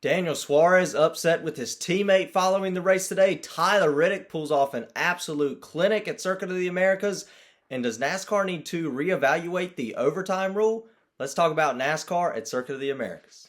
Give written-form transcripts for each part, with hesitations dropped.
Daniel Suarez upset with his teammate following the race today. Tyler Reddick pulls off an absolute clinic at Circuit of the Americas. And does NASCAR need to reevaluate the overtime rule? Let's talk about NASCAR at Circuit of the Americas.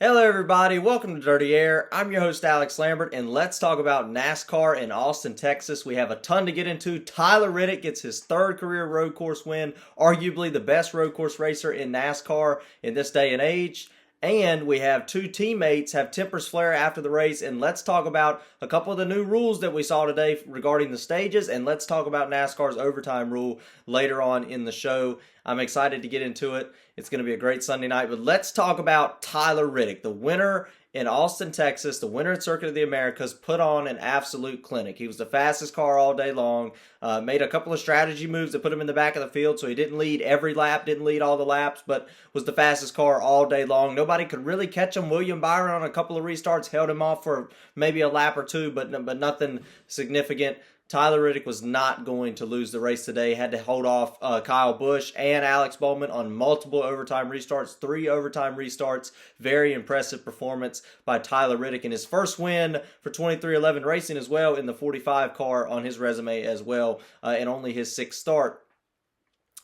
Hello everybody, welcome to Dirty Air. I'm your host Alex Lambert, and let's talk about NASCAR in Austin, Texas. We have a ton to get into. Tyler Reddick gets his third career road course win, arguably the best road course racer in NASCAR in this day and age. And we have two teammates have tempers flare after the race, and let's talk about a couple of the new rules that we saw today regarding the stages, and let's talk about NASCAR's overtime rule later on in the show. I'm excited to get into it. It's going to be a great Sunday night, but let's talk about Tyler Reddick, the winner in Austin, Texas, the winner at Circuit of the Americas, put on an absolute clinic. He was the fastest car all day long, made a couple of strategy moves that put him in the back of the field, so he didn't lead every lap, didn't lead all the laps, but was the fastest car all day long. Nobody could really catch him. William Byron on a couple of restarts held him off for maybe a lap or two, but nothing significant. Tyler Reddick was not going to lose the race today. Had to hold off Kyle Busch and Alex Bowman on multiple overtime restarts, 3 overtime restarts. Very impressive performance by Tyler Reddick in his first win for 23XI Racing as well, in the 45 car on his resume as well, and only his 6th start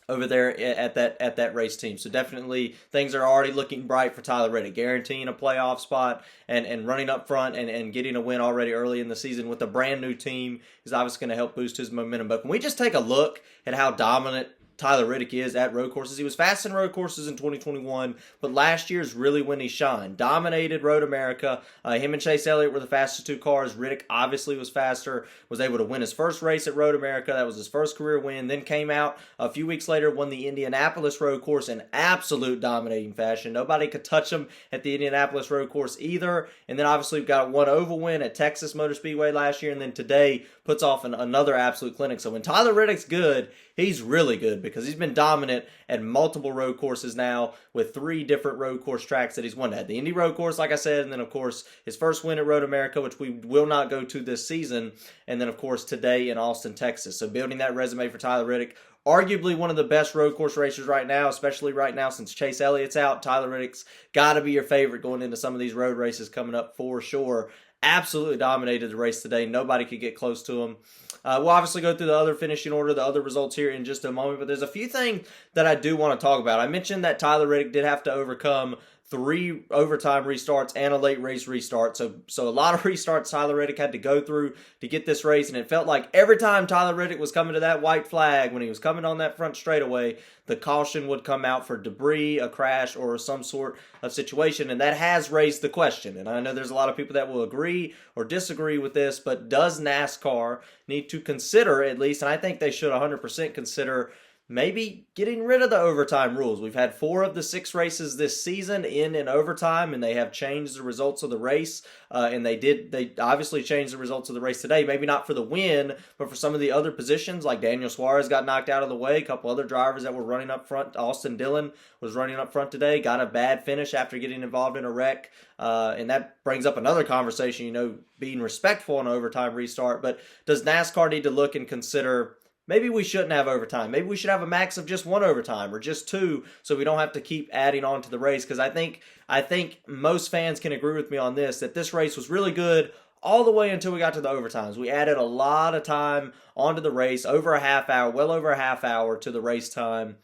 over there at that race team. So definitely things are already looking bright for Tyler Reddick, guaranteeing a playoff spot and running up front and getting a win already early in the season with a brand new team is obviously going to help boost his momentum. But can we just take a look at how dominant Tyler Reddick is at road courses? He was fast in road courses in 2021, but last year's really when he shined. Dominated Road America. Him and Chase Elliott were the fastest 2 cars. Reddick obviously was faster, was able to win his first race at Road America. That was his first career win. Then came out a few weeks later, won the Indianapolis road course in absolute dominating fashion. Nobody could touch him at the Indianapolis road course either. And then obviously we've got one oval win at Texas Motor Speedway last year, and then today puts off another absolute clinic. So when Tyler Reddick's good, he's really good because he's been dominant at multiple road courses now with 3 different road course tracks that he's won at. The Indy road course, like I said, and then, of course, his first win at Road America, which we will not go to this season, and then, of course, today in Austin, Texas. So building that resume for Tyler Reddick, arguably one of the best road course racers right now, especially right now since Chase Elliott's out. Tyler Reddick's got to be your favorite going into some of these road races coming up for sure. Absolutely dominated the race today. Nobody could get close to him. We'll obviously go through the other finishing order, the other results here in just a moment, but there's a few things that I do want to talk about. I mentioned that Tyler Reddick did have to overcome 3 overtime restarts and a late race restart. So a lot of restarts Tyler Reddick had to go through to get this race, and it felt like every time Tyler Reddick was coming to that white flag, when he was coming on that front straightaway, the caution would come out for debris, a crash, or some sort of situation, and that has raised the question. And I know there's a lot of people that will agree or disagree with this, but does NASCAR need to consider, at least, and I think they should 100% consider, maybe getting rid of the overtime rules? We've had 4 of the 6 races this season in overtime, and they have changed the results of the race. And they obviously changed the results of the race today. Maybe not for the win, but for some of the other positions, like Daniel Suarez got knocked out of the way. A couple other drivers that were running up front. Austin Dillon was running up front today, got a bad finish after getting involved in a wreck. And that brings up another conversation, being respectful in an overtime restart. But does NASCAR need to look and consider, maybe we shouldn't have overtime? Maybe we should have a max of just 1 overtime or just 2, so we don't have to keep adding on to the race. Because I think most fans can agree with me on this, that this race was really good all the way until we got to the overtimes. We added a lot of time onto the race, over a half hour, well over a half hour to the race time.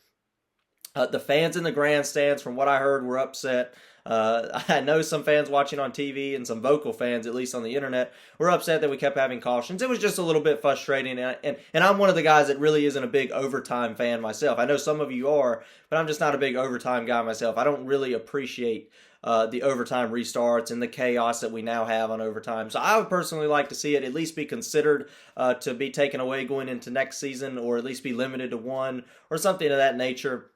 The fans in the grandstands, from what I heard, were upset. I know some fans watching on TV and some vocal fans, at least on the internet, were upset that we kept having cautions. It was just a little bit frustrating, and I'm one of the guys that really isn't a big overtime fan myself. I know some of you are, but I'm just not a big overtime guy myself. I don't really appreciate the overtime restarts and the chaos that we now have on overtime. So I would personally like to see it at least be considered to be taken away going into next season, or at least be limited to 1 or something of that nature.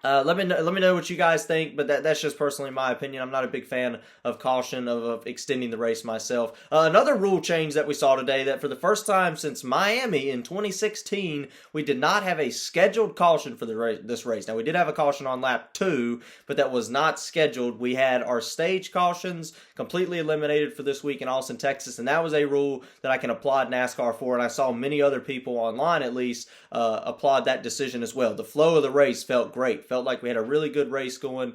Let me know what you guys think, but that's just personally my opinion. I'm not a big fan of caution of extending the race myself. Another rule change that we saw today, that for the first time since Miami in 2016, we did not have a scheduled caution for this race. Now we did have a caution on lap 2, but that was not scheduled. We had our stage cautions completely eliminated for this week in Austin, Texas, and that was a rule that I can applaud NASCAR for, and I saw many other people online at least applaud that decision as well. The flow of the race felt great. Felt like we had a really good race going.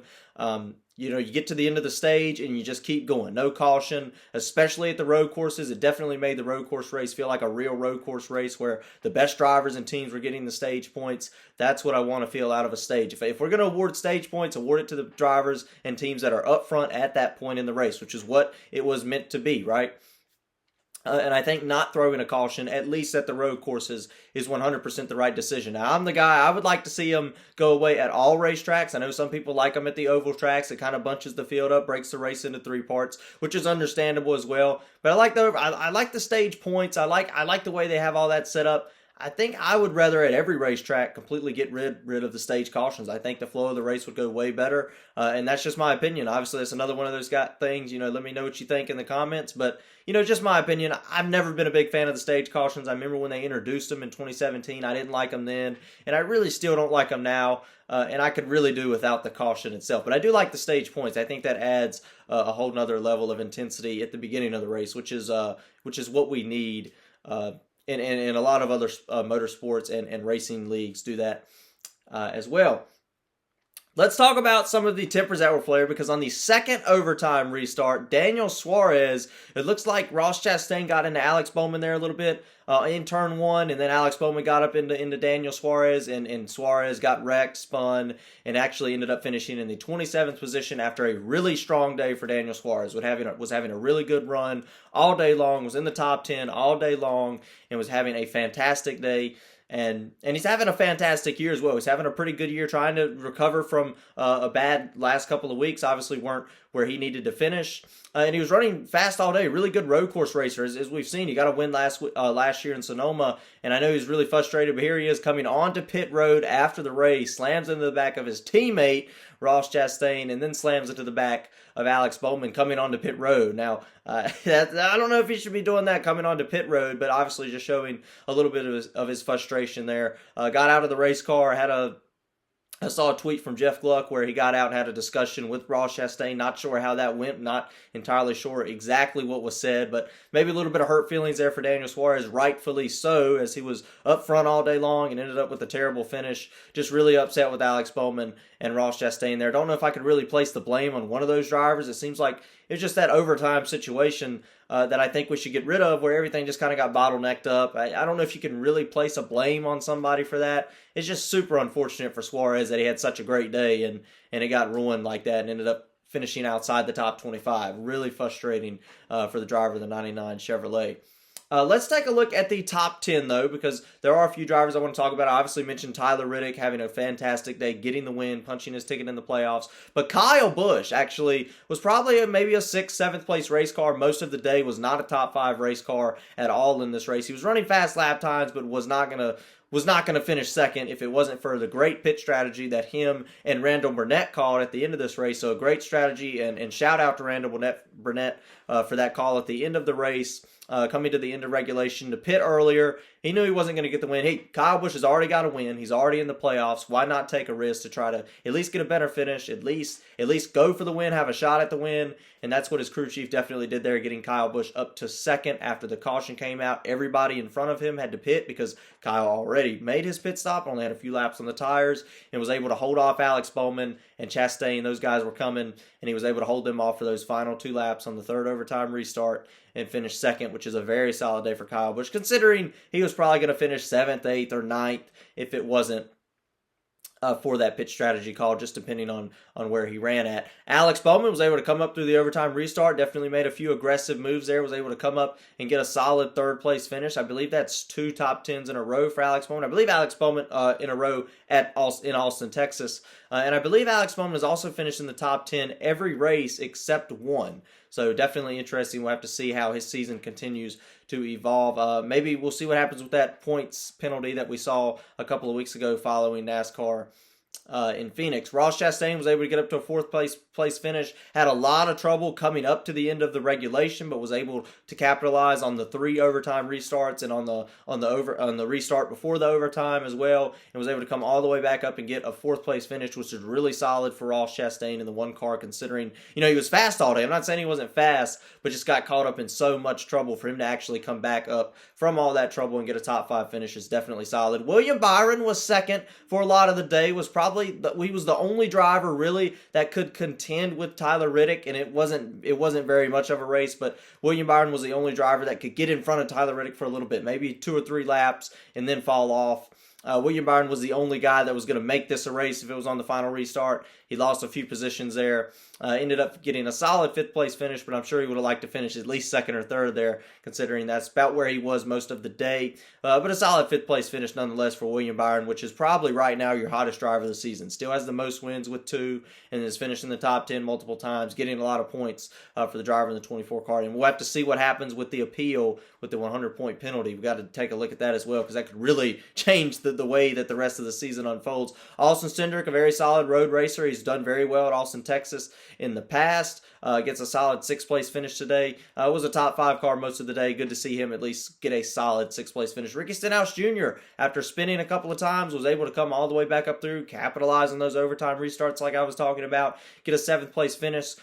You get to the end of the stage and you just keep going. No caution, especially at the road courses. It definitely made the road course race feel like a real road course race where the best drivers and teams were getting the stage points. That's what I want to feel out of a stage. If we're going to award stage points, award it to the drivers and teams that are up front at that point in the race, which is what it was meant to be, right? And I think not throwing a caution, at least at the road courses, is 100% the right decision. Now, I'm the guy, I would like to see them go away at all racetracks. I know some people like them at the oval tracks. It kind of bunches the field up, breaks the race into 3 parts, which is understandable as well. But I like the stage points. I like the way they have all that set up. I think I would rather at every racetrack completely get rid of the stage cautions. I think the flow of the race would go way better, and that's just my opinion. Obviously, that's another one of those things. Let me know what you think in the comments. But just my opinion. I've never been a big fan of the stage cautions. I remember when they introduced them in 2017. I didn't like them then, and I really still don't like them now. And I could really do without the caution itself. But I do like the stage points. I think that adds a whole nother level of intensity at the beginning of the race, which is what we need. And a lot of other motorsports and racing leagues do that as well. Let's talk about some of the tempers that were flared, because on the second overtime restart, Daniel Suarez, it looks like Ross Chastain got into Alex Bowman there a little bit in turn 1, and then Alex Bowman got up into Daniel Suarez, and Suarez got wrecked, spun, and actually ended up finishing in the 27th position after a really strong day for Daniel Suarez. Was having a really good run all day long, was in the top 10 all day long, and was having a fantastic day. And he's having a fantastic year as well. He's having a pretty good year, trying to recover from a bad last couple of weeks. Obviously weren't where he needed to finish. And he was running fast all day. Really good road course racer, as we've seen. He got a win last year in Sonoma, and I know he's really frustrated, but here he is coming onto pit road after the race, slams into the back of his teammate, Ross Chastain, and then slams into the back of Alex Bowman coming onto pit road. Now, I don't know if he should be doing that coming onto pit road, but obviously just showing a little bit of his frustration there. Got out of the race car, I saw a tweet from Jeff Gluck where he got out and had a discussion with Ross Chastain. Not sure how that went. Not entirely sure exactly what was said, but maybe a little bit of hurt feelings there for Daniel Suarez, rightfully so, as he was up front all day long and ended up with a terrible finish. Just really upset with Alex Bowman and Ross Chastain there. Don't know if I could really place the blame on one of those drivers. It seems like it's just that overtime situation that I think we should get rid of, where everything just kind of got bottlenecked up. I don't know if you can really place a blame on somebody for that. It's just super unfortunate for Suarez that he had such a great day and it got ruined like that and ended up finishing outside the top 25. Really frustrating for the driver of the 99 Chevrolet. Let's take a look at the top 10, though, because there are a few drivers I want to talk about. I obviously mentioned Tyler Reddick having a fantastic day, getting the win, punching his ticket in the playoffs. But Kyle Busch actually was probably maybe a 6th, 7th place race car. Most of the day was not a top 5 race car at all in this race. He was running fast lap times, but was not going to finish second if it wasn't for the great pit strategy that him and Randall Burnett called at the end of this race. So a great strategy, and shout out to Randall Burnett for that call at the end of the race. Coming to the end of regulation to pit earlier. He knew he wasn't going to get the win. Hey, Kyle Busch has already got a win. He's already in the playoffs. Why not take a risk to try to at least get a better finish, at least go for the win, have a shot at the win? And that's what his crew chief definitely did there, getting Kyle Busch up to second after the caution came out. Everybody in front of him had to pit because Kyle already made his pit stop, only had a few laps on the tires, and was able to hold off Alex Bowman and Chastain. Those guys were coming, and he was able to hold them off for those final 2 laps on the third overtime restart and finish second, which is a very solid day for Kyle Busch, considering he was probably going to finish 7th, 8th, or 9th if it wasn't for that pit strategy call, just depending on where he ran at. Alex Bowman was able to come up through the overtime restart, definitely made a few aggressive moves there, was able to come up and get a solid 3rd place finish. I believe that's 2 top 10s in a row for Alex Bowman. I believe Alex Bowman in a row in Austin, Texas. And I believe Alex Bowman has also finished in the top 10 every race except one. So definitely interesting. We'll have to see how his season continues to evolve. Maybe we'll see what happens with that points penalty that we saw a couple of weeks ago following NASCAR in Phoenix. Ross Chastain was able to get up to a fourth place finish. Had a lot of trouble coming up to the end of the regulation, but was able to capitalize on the 3 overtime restarts and on the restart before the overtime as well, and was able to come all the way back up and get a fourth place finish, which is really solid for Ross Chastain in the one car, considering he was fast all day. I'm not saying he wasn't fast, but just got caught up in so much trouble. For him to actually come back up from all that trouble and get a top 5 finish is definitely solid. William Byron was second for a lot of the day. He was the only driver really that could contend with Tyler Reddick, and it wasn't very much of a race, but William Byron was the only driver that could get in front of Tyler Reddick for a little bit, maybe 2 or 3 laps, and then fall off. William Byron was the only guy that was going to make this a race if it was on the final restart. He lost a few positions there. Ended up getting a solid 5th place finish, but I'm sure he would have liked to finish at least 2nd or 3rd there, considering that's about where he was most of the day. But a solid 5th place finish nonetheless for William Byron, which is probably right now your hottest driver of the season. Still has the most wins with 2, and is finished in the top 10 multiple times, getting a lot of points for the driver in the 24 car. And we'll have to see what happens with the appeal with the 100-point penalty. We've got to take a look at that as well, because that could really change the way that the rest of the season unfolds. Austin Cindric, a very solid road racer. He's done very well at Austin, Texas in the past. Gets a solid 6th place finish today. Was a top 5 car most of the day. Good to see him at least get a solid 6th place finish. Ricky Stenhouse Jr., after spinning a couple of times, was able to come all the way back up through, capitalize on those overtime restarts like I was talking about, get a 7th place finish.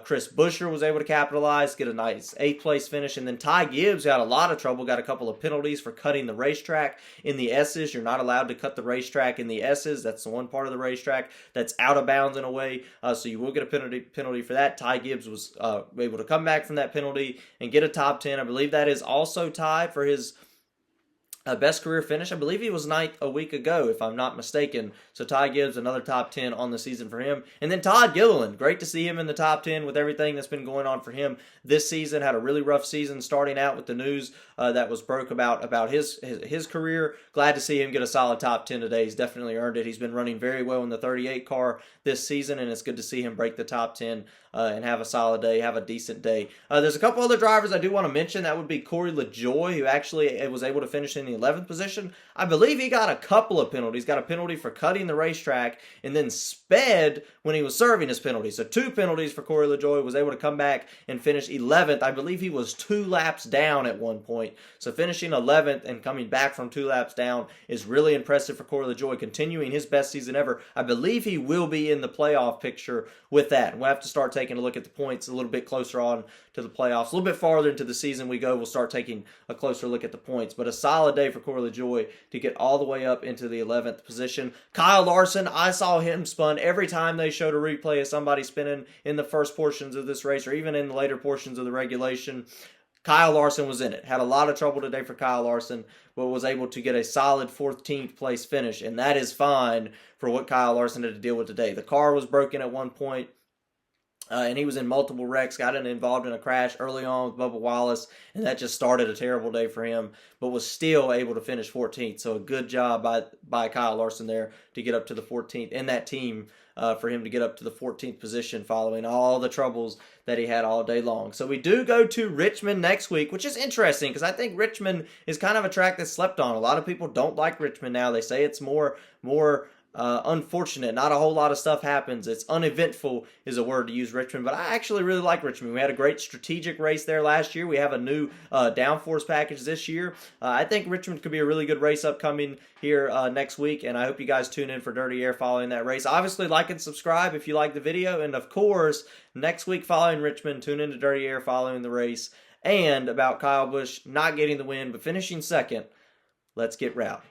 Chris Buescher was able to capitalize, get a nice 8th place finish. And then Ty Gibbs got a lot of trouble, got a couple of penalties for cutting the racetrack in the S's. You're not allowed to cut the racetrack in the S's. That's the one part of the racetrack that's out of bounds in a way. So you will get a penalty for that. Ty Gibbs was able to come back from that penalty and get a top 10. I believe that is also tied for his best career finish. I believe he was 9th a week ago, if I'm not mistaken. So Ty Gibbs, another top 10 on the season for him. And then Todd Gilliland, great to see him in the top 10 with everything that's been going on for him this season. Had a really rough season starting out with the news that was broke about his career. Glad to see him get a solid top 10 today. He's definitely earned it. He's been running very well in the 38 car this season, and it's good to see him break the top 10 and have a solid day, have a decent day. There's a couple other drivers I do want to mention. That would be Corey LaJoie, who actually was able to finish in the 11th position. I believe he got a couple of penalties. Got a penalty for cutting the racetrack and then sped when he was serving his penalty. So 2 penalties for Corey LaJoie. Was able to come back and finish 11th. I believe he was 2 laps down at one point. So finishing 11th and coming back from 2 laps down is really impressive for Corey LaJoie, continuing his best season ever. I believe he will be in the playoff picture with that. We'll have to start taking a look at the points a little bit closer on to the playoffs. A little bit farther into the season we go, we'll start taking a closer look at the points. But a solid day for Corey LaJoie to get all the way up into the 11th position. Kyle Larson, I saw him spun every time they showed a replay of somebody spinning in the first portions of this race, or even in the later portions of the regulation. Kyle Larson was in it. Had a lot of trouble today for Kyle Larson, but was able to get a solid 14th place finish, and that is fine for what Kyle Larson had to deal with today. The car was broken at one point, and he was in multiple wrecks, got involved in a crash early on with Bubba Wallace, and that just started a terrible day for him, but was still able to finish 14th. So a good job by Kyle Larson there to get up to the 14th, and that team for him to get up to the 14th position following all the troubles that he had all day long. So we do go to Richmond next week, which is interesting because I think Richmond is kind of a track that's slept on. A lot of people don't like Richmond now. They say it's more unfortunate. Not a whole lot of stuff happens. It's uneventful is a word to use Richmond, but I actually really like Richmond. We had a great strategic race there last year. We have a new downforce package this year. I think Richmond could be a really good race upcoming here next week, and I hope you guys tune in for Dirty Air following that race. Obviously, like and subscribe if you like the video, and of course, next week following Richmond, tune in to Dirty Air following the race, and about Kyle Busch not getting the win, but finishing second. Let's get rowdy.